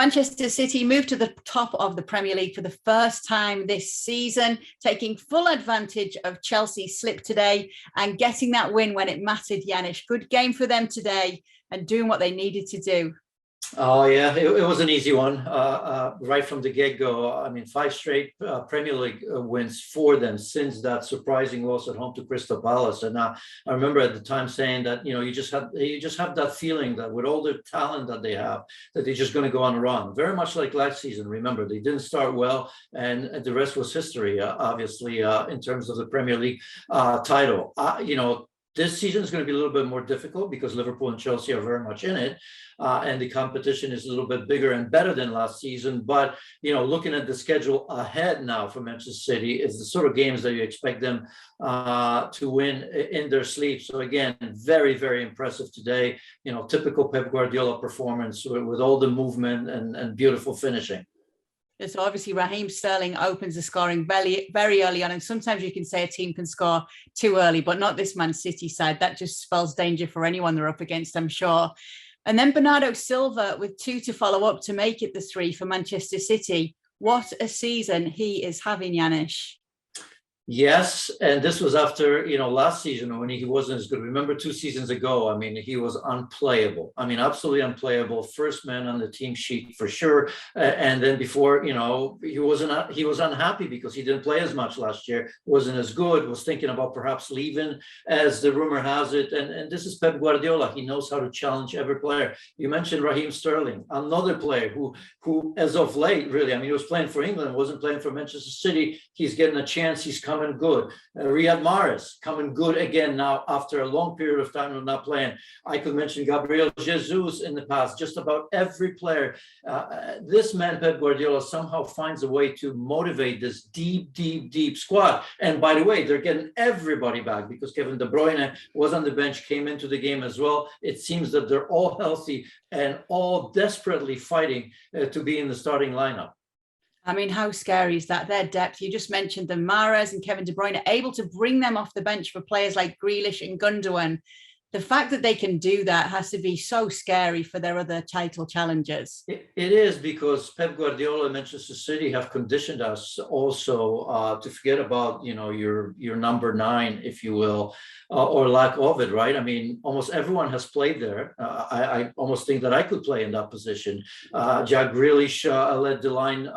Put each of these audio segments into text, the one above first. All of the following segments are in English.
Manchester City moved to the top of the Premier League for the first time this season, taking full advantage of Chelsea's slip today and getting that win when it mattered, Janusz. Good game for them today and doing what they needed to do. Oh, yeah, it was an easy one right from the get-go. I mean, 5 straight Premier League wins for them since that surprising loss at home to Crystal Palace. And I remember at the time saying that, you just have that feeling that with all the talent that they have, that they're just going to go on a run. Very much like last season. Remember, they didn't start well, and the rest was history, obviously, in terms of the Premier League title. This season is going to be a little bit more difficult because Liverpool and Chelsea are very much in it, and the competition is a little bit bigger and better than last season. But, looking at the schedule ahead now for Manchester City is the sort of games that you expect them to win in their sleep. So again, very, very impressive today. Typical Pep Guardiola performance with all the movement and beautiful finishing. So obviously Raheem Sterling opens the scoring very, very early on. And sometimes you can say a team can score too early, but not this Man City side. That just spells danger for anyone they're up against, I'm sure. And then Bernardo Silva with 2 to follow up to make it the 3 for Manchester City. What a season he is having, Janusz. Yes, and this was after, last season when he wasn't as good. Remember 2 seasons ago, I mean, he was unplayable. I mean, absolutely unplayable. First man on the team sheet for sure. And then before, he was unhappy because he didn't play as much last year, wasn't as good, was thinking about perhaps leaving, as the rumor has it. And this is Pep Guardiola. He knows how to challenge every player. You mentioned Raheem Sterling, another player who as of late, really, I mean, he was playing for England, wasn't playing for Manchester City. He's getting a chance. He's coming good. Riyad Mahrez coming good again now after a long period of time of not playing. I could mention Gabriel Jesus in the past. Just about every player. This man, Pep Guardiola, somehow finds a way to motivate this deep squad. And by the way, they're getting everybody back because Kevin De Bruyne was on the bench, came into the game as well. It seems that they're all healthy and all desperately fighting to be in the starting lineup. I mean, how scary is that? Their depth. You just mentioned the Mahrez and Kevin De Bruyne able to bring them off the bench for players like Grealish and Gundogan. The fact that they can do that has to be so scary for their other title challengers. It is, because Pep Guardiola and Manchester City have conditioned us also to forget about, your number 9, if you will, or lack of it, right? I mean, almost everyone has played there. I almost think that I could play in that position. Jack Grealish led the line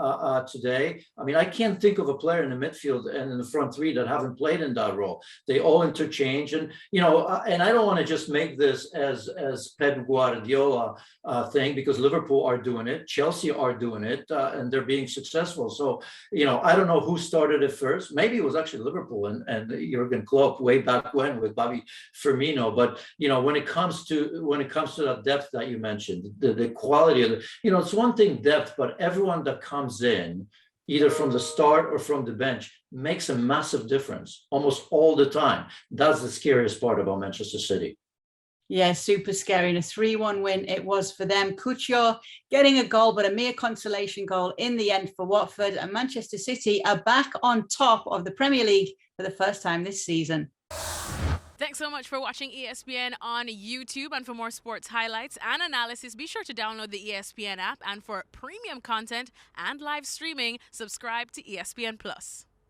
today. I mean, I can't think of a player in the midfield and in the front 3 that haven't played in that role. They all interchange, and and I don't want to just make this as Pep Guardiola thing, because Liverpool are doing it, Chelsea are doing it, and they're being successful. So I don't know who started it first. Maybe it was actually Liverpool and Jurgen Klopp way back when with Bobby Firmino. But when it comes to that depth that you mentioned, the quality of it's one thing depth, but everyone that comes in, either from the start or from the bench, makes a massive difference almost all the time. That's the scariest part about Manchester City. Yeah, super scary. And a 3-1 win it was for them. Couture getting a goal, but a mere consolation goal in the end for Watford. And Manchester City are back on top of the Premier League for the first time this season. Thanks so much for watching ESPN on YouTube. And for more sports highlights and analysis, be sure to download the ESPN app. And for premium content and live streaming, subscribe to ESPN Plus.